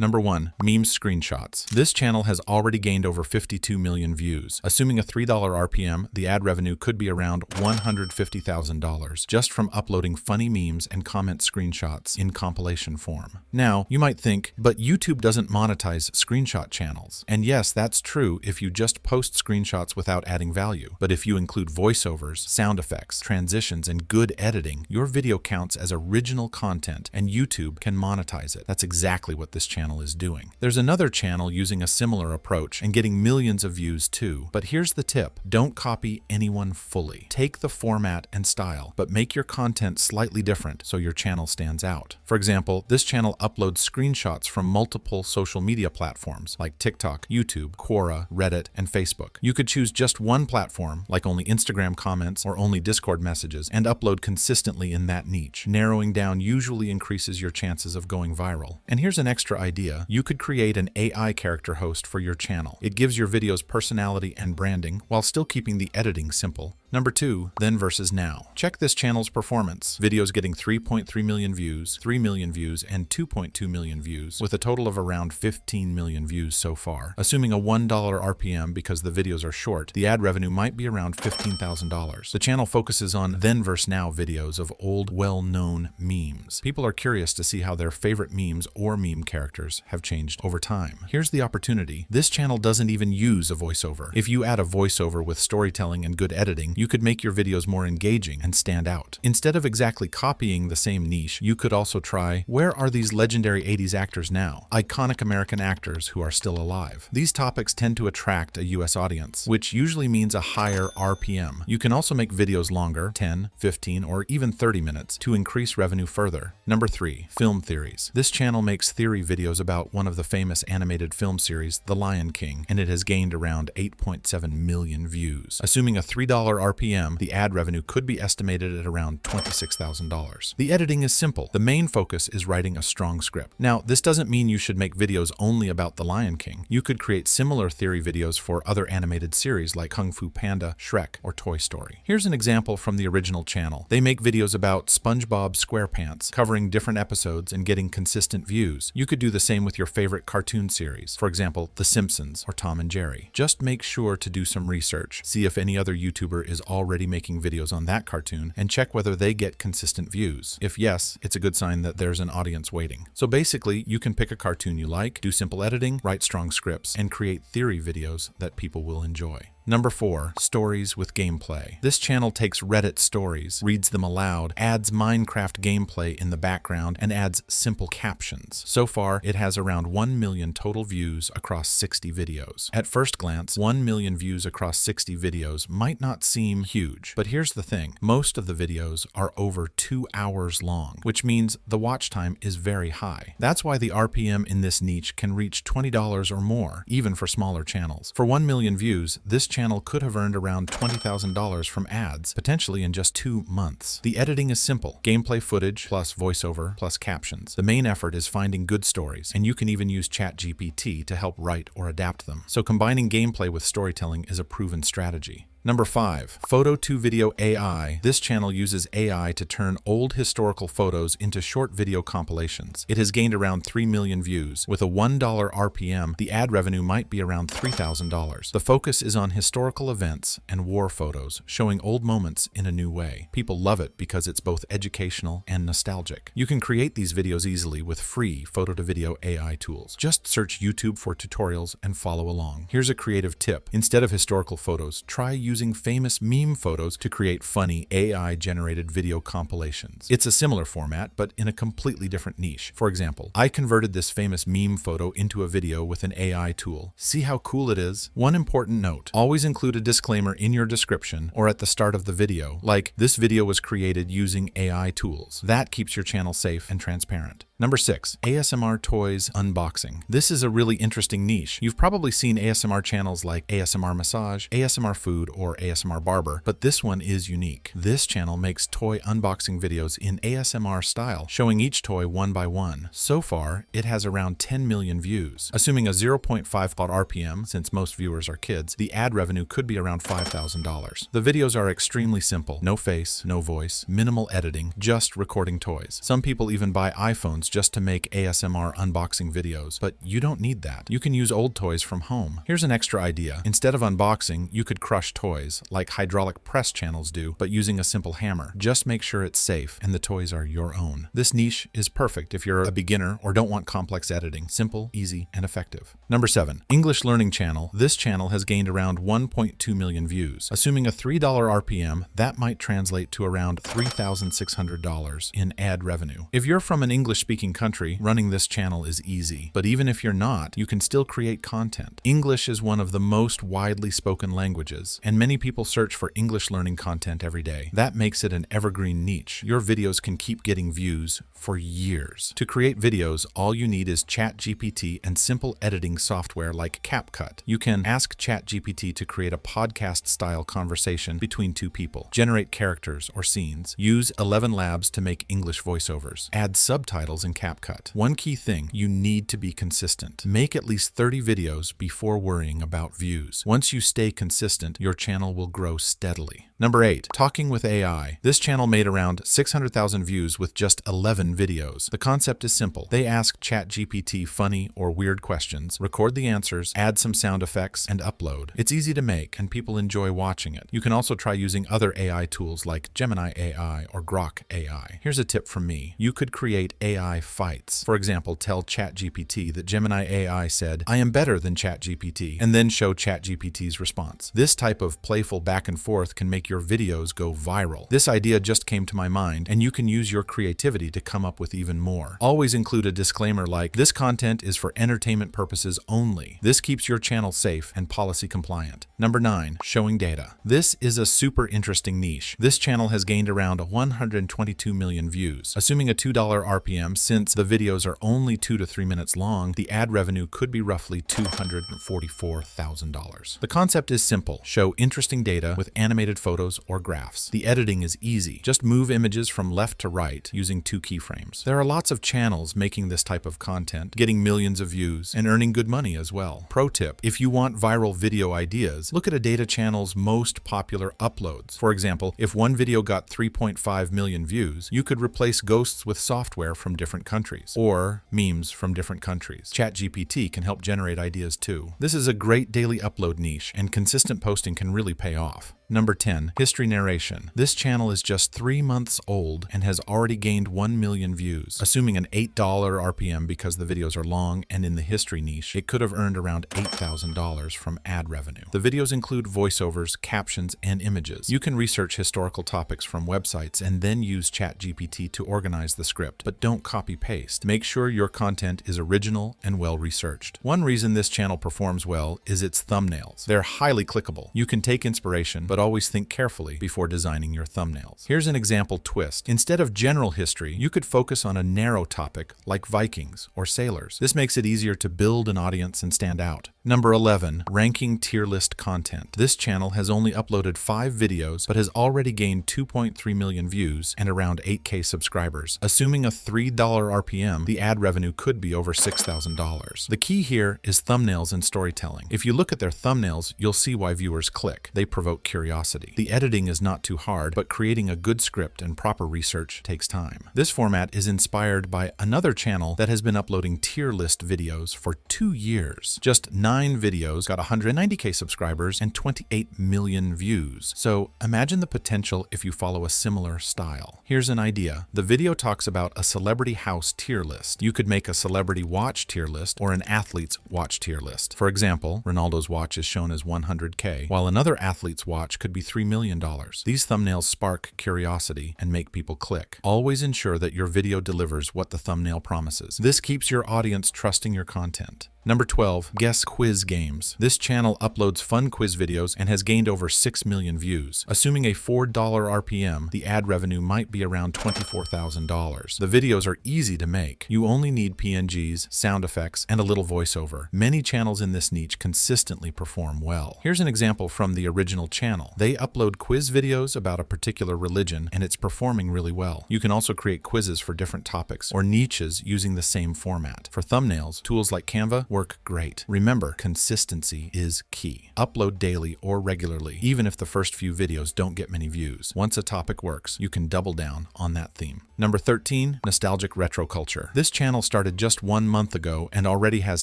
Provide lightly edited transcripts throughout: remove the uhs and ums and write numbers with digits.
Number 1. Memes Screenshots. This channel has already gained over 52 million views. Assuming a $3 RPM, the ad revenue could be around $150,000 just from uploading funny memes and comment screenshots in compilation form. Now, you might think, but YouTube doesn't monetize screenshot channels. And yes, that's true if you just post screenshots without adding value. But if you include voiceovers, sound effects, transitions, and good editing, your video counts as original content and YouTube can monetize it. That's exactly what this channel is doing. There's another channel using a similar approach and getting millions of views too. But here's the tip. Don't copy anyone fully. Take the format and style, but make your content slightly different so your channel stands out. For example, this channel uploads screenshots from multiple social media platforms like TikTok, YouTube, Quora, Reddit, and Facebook. You could choose just one platform, like only Instagram comments or only Discord messages, and upload consistently in that niche. Narrowing down usually increases your chances of going viral. And here's an extra idea. You could create an AI character host for your channel. It gives your videos personality and branding while still keeping the editing simple. Number 2, then versus now. Check this channel's performance. Videos getting 3.3 million views, 3 million views, and 2.2 million views, with a total of around 15 million views so far. Assuming a $1 RPM because the videos are short, the ad revenue might be around $15,000. The channel focuses on then versus now videos of old, well-known memes. People are curious to see how their favorite memes or meme characters have changed over time. Here's the opportunity. This channel doesn't even use a voiceover. If you add a voiceover with storytelling and good editing, you could make your videos more engaging and stand out. Instead of exactly copying the same niche, you could also try, where are these legendary 80s actors now? Iconic American actors who are still alive. These topics tend to attract a US audience, which usually means a higher RPM. You can also make videos longer, 10, 15, or even 30 minutes, to increase revenue further. Number 3, film theories. This channel makes theory videos about one of the famous animated film series, The Lion King, and it has gained around 8.7 million views. Assuming a $3 RPM, the ad revenue could be estimated at around $26,000. The editing is simple. The main focus is writing a strong script. Now, this doesn't mean you should make videos only about The Lion King. You could create similar theory videos for other animated series like Kung Fu Panda, Shrek, or Toy Story. Here's an example from the original channel. They make videos about SpongeBob SquarePants, covering different episodes and getting consistent views. You could do the same with your favorite cartoon series, for example, The Simpsons or Tom and Jerry. Just make sure to do some research. See if any other YouTuber is already making videos on that cartoon and check whether they get consistent views. If yes, it's a good sign that there's an audience waiting. So basically, you can pick a cartoon you like, do simple editing, write strong scripts, and create theory videos that people will enjoy. Number 4, stories with gameplay. This channel takes Reddit stories, reads them aloud, adds Minecraft gameplay in the background, and adds simple captions. So far, it has around 1 million total views across 60 videos. At first glance, 1 million views across 60 videos might not seem huge, but here's the thing. Most of the videos are over 2 hours long, which means the watch time is very high. That's why the RPM in this niche can reach $20 or more, even for smaller channels. For 1 million views, this channel could have earned around $20,000 from ads, potentially in just 2 months. The editing is simple. Gameplay footage plus voiceover plus captions. The main effort is finding good stories, and you can even use ChatGPT to help write or adapt them. So combining gameplay with storytelling is a proven strategy. Number 5, Photo to Video AI. This channel uses AI to turn old historical photos into short video compilations. It has gained around 3 million views. With a $1 RPM, the ad revenue might be around $3,000. The focus is on historical events and war photos, showing old moments in a new way. People love it because it's both educational and nostalgic. You can create these videos easily with free Photo to Video AI tools. Just search YouTube for tutorials and follow along. Here's a creative tip. Instead of historical photos, try using famous meme photos to create funny AI-generated video compilations. It's a similar format, but in a completely different niche. For example, I converted this famous meme photo into a video with an AI tool. See how cool it is? One important note, always include a disclaimer in your description or at the start of the video, like, this video was created using AI tools. That keeps your channel safe and transparent. Number 6, ASMR toys unboxing. This is a really interesting niche. You've probably seen ASMR channels like ASMR Massage, ASMR Food, or ASMR Barber, but this one is unique. This channel makes toy unboxing videos in ASMR style, showing each toy one by one. So far, it has around 10 million views. Assuming a 0.5 RPM, since most viewers are kids, the ad revenue could be around $5,000. The videos are extremely simple. No face, no voice, minimal editing, just recording toys. Some people even buy iPhones uploads just to make ASMR unboxing videos, but you don't need that. You can use old toys from home. Here's an extra idea. Instead of unboxing, you could crush toys, like hydraulic press channels do, but using a simple hammer. Just make sure it's safe and the toys are your own. This niche is perfect if you're a beginner or don't want complex editing. Simple, easy, and effective. Number 7, English Learning Channel. This channel has gained around 1.2 million views. Assuming a $3 RPM, that might translate to around $3,600 in ad revenue. If you're from an English-speaking country, running this channel is easy. But even if you're not, you can still create content. English is one of the most widely spoken languages, and many people search for English learning content every day. That makes it an evergreen niche. Your videos can keep getting views for years. To create videos, all you need is ChatGPT and simple editing software like CapCut. You can ask ChatGPT to create a podcast-style conversation between two people, generate characters or scenes, use 11 Labs to make English voiceovers, add subtitles in CapCut. One key thing, you need to be consistent. Make at least 30 videos before worrying about views. Once you stay consistent, your channel will grow steadily. Number 8, Talking with AI. This channel made around 600,000 views with just 11 videos. The concept is simple. They ask ChatGPT funny or weird questions, record the answers, add some sound effects, and upload. It's easy to make, and people enjoy watching it. You can also try using other AI tools like Gemini AI or Grok AI. Here's a tip from me. You could create AI fights. For example, tell ChatGPT that Gemini AI said, "I am better than ChatGPT," and then show ChatGPT's response. This type of playful back and forth can make your videos go viral. This idea just came to my mind, and you can use your creativity to come up with even more. Always include a disclaimer like, "This content is for entertainment purposes only." This keeps your channel safe and policy compliant. Number 9, Showing Data. This is a super interesting niche. This channel has gained around 122 million views. Assuming a $2 RPM, since the videos are only 2 to 3 minutes long, the ad revenue could be roughly $244,000. The concept is simple. Show interesting data with animated photos or graphs. The editing is easy. Just move images from left to right using 2 keyframes. There are lots of channels making this type of content, getting millions of views, and earning good money as well. Pro tip, if you want viral video ideas, look at a data channel's most popular uploads. For example, if one video got 3.5 million views, you could replace ghosts with software from different countries, or memes from different countries. ChatGPT can help generate ideas too. This is a great daily upload niche, and consistent posting can really pay off. Number 10, History Narration. This channel is just 3 months old and has already gained 1 million views. Assuming an $8 RPM because the videos are long and in the history niche, it could have earned around $8,000 from ad revenue. The videos include voiceovers, captions, and images. You can research historical topics from websites and then use ChatGPT to organize the script, but don't copy-paste. Make sure your content is original and well-researched. One reason this channel performs well is its thumbnails. They're highly clickable. You can take inspiration, but always think carefully before designing your thumbnails. Here's an example twist. Instead of general history, you could focus on a narrow topic like Vikings or sailors. This makes it easier to build an audience and stand out. Number 11, Ranking Tier List Content. This channel has only uploaded 5 videos, but has already gained 2.3 million views and around 8K subscribers. Assuming a $3 RPM, the ad revenue could be over $6,000. The key here is thumbnails and storytelling. If you look at their thumbnails, you'll see why viewers click. They provoke curiosity. The editing is not too hard, but creating a good script and proper research takes time. This format is inspired by another channel that has been uploading tier list videos for 2 years. Just 9 videos got 190K subscribers and 28 million views. So imagine the potential if you follow a similar style. Here's an idea. The video talks about a celebrity house tier list. You could make a celebrity watch tier list or an athlete's watch tier list. For example, Ronaldo's watch is shown as 100K, while another athlete's watch could be $3 million. These thumbnails spark curiosity and make people click. Always ensure that your video delivers what the thumbnail promises. This keeps your audience trusting your content. Number 12, Guess Quiz Games. This channel uploads fun quiz videos and has gained over 6 million views. Assuming a $4 RPM, the ad revenue might be around $24,000. The videos are easy to make. You only need PNGs, sound effects, and a little voiceover. Many channels in this niche consistently perform well. Here's an example from the original channel. They upload quiz videos about a particular religion, and it's performing really well. You can also create quizzes for different topics or niches using the same format. For thumbnails, tools like Canva work great. Remember, consistency is key. Upload daily or regularly, even if the first few videos don't get many views. Once a topic works, you can double down on that theme. Number 13, nostalgic retro culture. This channel started just 1 month ago and already has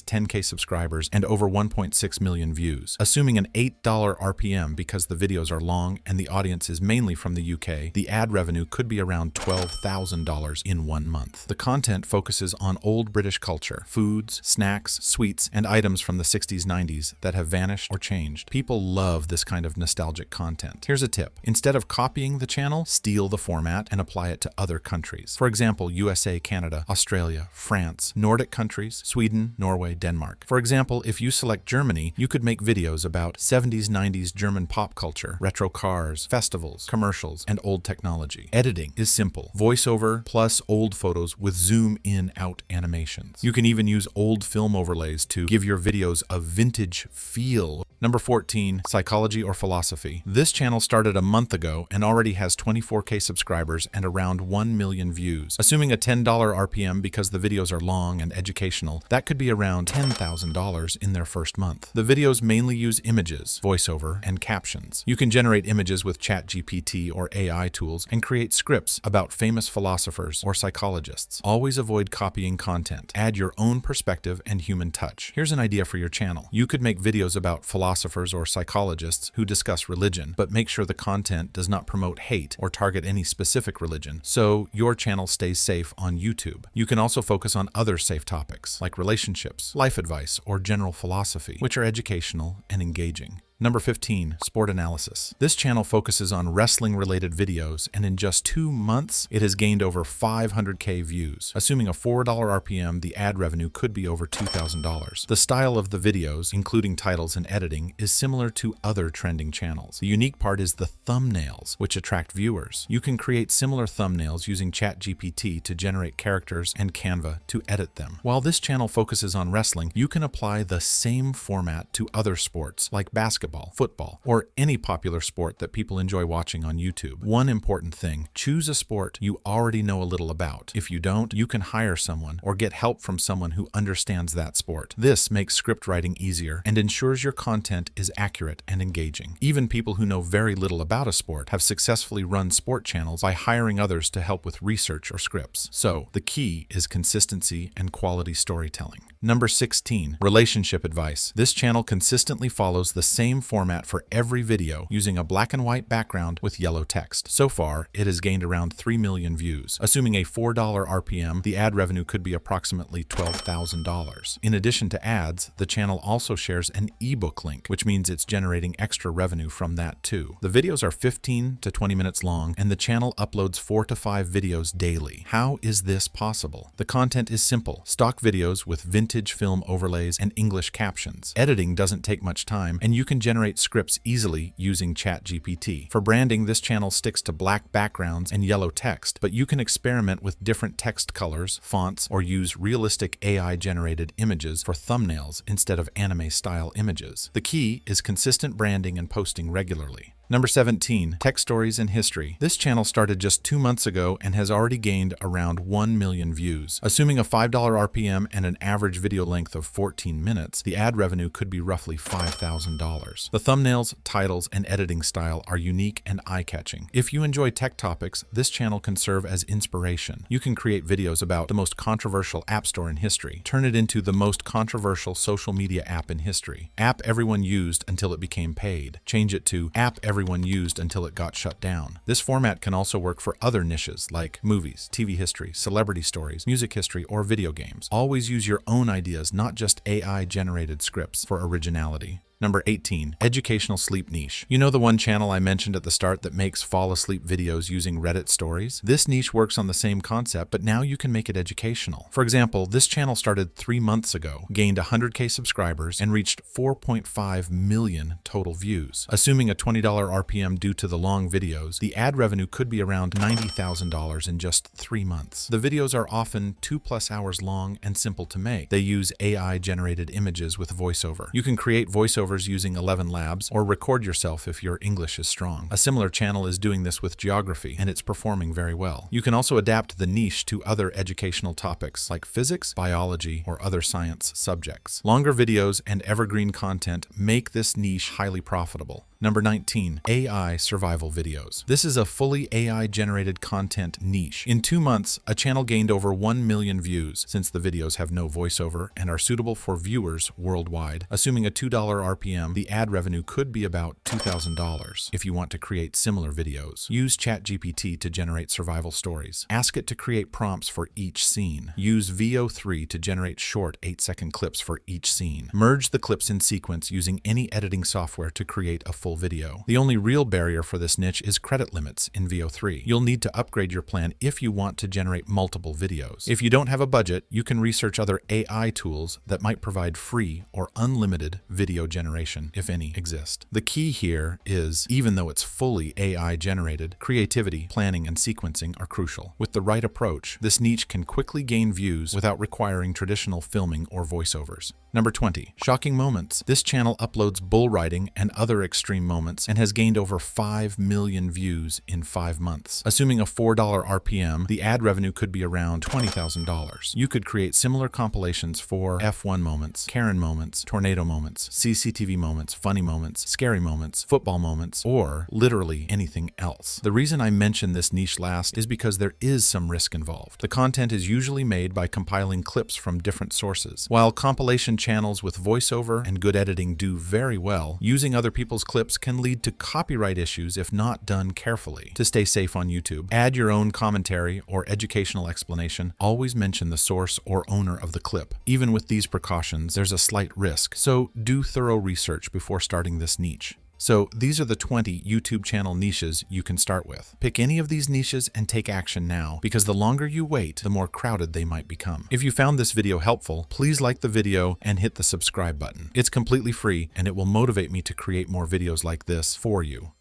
10K subscribers and over 1.6 million views. Assuming an $8 RPM because the videos are long and the audience is mainly from the UK, the ad revenue could be around $12,000 in 1 month. The content focuses on old British culture, foods, snacks, sweets, and items from the 60s, 90s that have vanished or changed. People love this kind of nostalgic content. Here's a tip. Instead of copying the channel, steal the format and apply it to other countries. For example, USA, Canada, Australia, France, Nordic countries, Sweden, Norway, Denmark. For example, if you select Germany, you could make videos about 70s, 90s German pop culture, retro cars, festivals, commercials, and old technology. Editing is simple. Voiceover plus old photos with zoom in out animations. You can even use old film overlays to give your videos a vintage feel. Number 14, psychology or philosophy. This channel started a month ago and already has 24K subscribers and around 1 million views. Assuming a $10 RPM because the videos are long and educational, that could be around $10,000 in their first month. The videos mainly use images, voiceover, and captions. You can generate images with ChatGPT or AI tools and create scripts about famous philosophers or psychologists. Always avoid copying content. Add your own perspective and human touch. Here's an idea for your channel. You could make videos about philosophers or psychologists who discuss religion, but make sure the content does not promote hate or target any specific religion, so your channel stays safe on YouTube. You can also focus on other safe topics like relationships, life advice, or general philosophy, which are educational and engaging. Number 15, sport analysis. This channel focuses on wrestling-related videos, and in just 2 months, it has gained over 500K views. Assuming a $4 RPM, the ad revenue could be over $2,000. The style of the videos, including titles and editing, is similar to other trending channels. The unique part is the thumbnails, which attract viewers. You can create similar thumbnails using ChatGPT to generate characters and Canva to edit them. While this channel focuses on wrestling, you can apply the same format to other sports like basketball, football, or any popular sport that people enjoy watching on YouTube. One important thing, choose a sport you already know a little about. If you don't, you can hire someone or get help from someone who understands that sport. This makes script writing easier and ensures your content is accurate and engaging. Even people who know very little about a sport have successfully run sport channels by hiring others to help with research or scripts. So, the key is consistency and quality storytelling. Number 16, relationship advice. This channel consistently follows the same format for every video using a black and white background with yellow text. So far, it has gained around 3 million views. Assuming a $4 RPM, the ad revenue could be approximately $12,000. In addition to ads, the channel also shares an ebook link, which means it's generating extra revenue from that too. The videos are 15 to 20 minutes long, and the channel uploads 4 to 5 videos daily. How is this possible? The content is simple. Stock videos with vintage film overlays and English captions. Editing doesn't take much time, and you can generate scripts easily using ChatGPT. For branding, this channel sticks to black backgrounds and yellow text, but you can experiment with different text colors, fonts, or use realistic AI-generated images for thumbnails instead of anime-style images. The key is consistent branding and posting regularly. Number 17, tech stories and history. This channel started just 2 months ago and has already gained around 1 million views. Assuming a $5 RPM and an average video length of 14 minutes, the ad revenue could be roughly $5,000. The thumbnails, titles, and editing style are unique and eye-catching. If you enjoy tech topics, this channel can serve as inspiration. You can create videos about the most controversial app store in history. Turn it into the most controversial social media app in history. App everyone used until it became paid. Change it to app everyone used until it got shut down. This format can also work for other niches like movies, TV history, celebrity stories, music history, or video games. Always use your own ideas, not just AI-generated scripts, for originality. Number 18, educational sleep niche. You know the one channel I mentioned at the start that makes fall asleep videos using Reddit stories? This niche works on the same concept, but now you can make it educational. For example, this channel started 3 months ago, gained 100K subscribers, and reached 4.5 million total views. Assuming a $20 RPM due to the long videos, the ad revenue could be around $90,000 in just 3 months. The videos are often 2+ hours long and simple to make. They use AI-generated images with voiceover. You can create voiceover voiceovers using 11 Labs, or record yourself if your English is strong. A similar channel is doing this with geography, and it's performing very well. You can also adapt the niche to other educational topics like physics, biology, or other science subjects. Longer videos and evergreen content make this niche highly profitable. Number 19, AI survival videos. This is a fully AI-generated content niche. In 2 months, a channel gained over 1 million views since the videos have no voiceover and are suitable for viewers worldwide. Assuming a $2 RPM, the ad revenue could be about $2,000 if you want to create similar videos. Use ChatGPT to generate survival stories. Ask it to create prompts for each scene. Use VO3 to generate short 8-second clips for each scene. Merge the clips in sequence using any editing software to create a full video. The only real barrier for this niche is credit limits in VO3. You'll need to upgrade your plan if you want to generate multiple videos. If you don't have a budget, you can research other AI tools that might provide free or unlimited video generation, if any exist. The key here is, even though it's fully AI generated, creativity, planning, and sequencing are crucial. With the right approach, this niche can quickly gain views without requiring traditional filming or voiceovers. Number 20, shocking moments. This channel uploads bull riding and other extreme moments and has gained over 5 million views in 5 months. Assuming a $4 RPM, the ad revenue could be around $20,000. You could create similar compilations for F1 moments, Karen moments, tornado moments, CCTV moments, funny moments, scary moments, football moments, or literally anything else. The reason I mention this niche last is because there is some risk involved. The content is usually made by compiling clips from different sources. While compilation channels with voiceover and good editing do very well, using other people's clips can lead to copyright issues if not done carefully. To stay safe on YouTube, add your own commentary or educational explanation. Always mention the source or owner of the clip. Even with these precautions, there's a slight risk, so do thorough research before starting this niche. So these are the 20 YouTube channel niches you can start with. Pick any of these niches and take action now, because the longer you wait, the more crowded they might become. If you found this video helpful, please like the video and hit the subscribe button. It's completely free and it will motivate me to create more videos like this for you.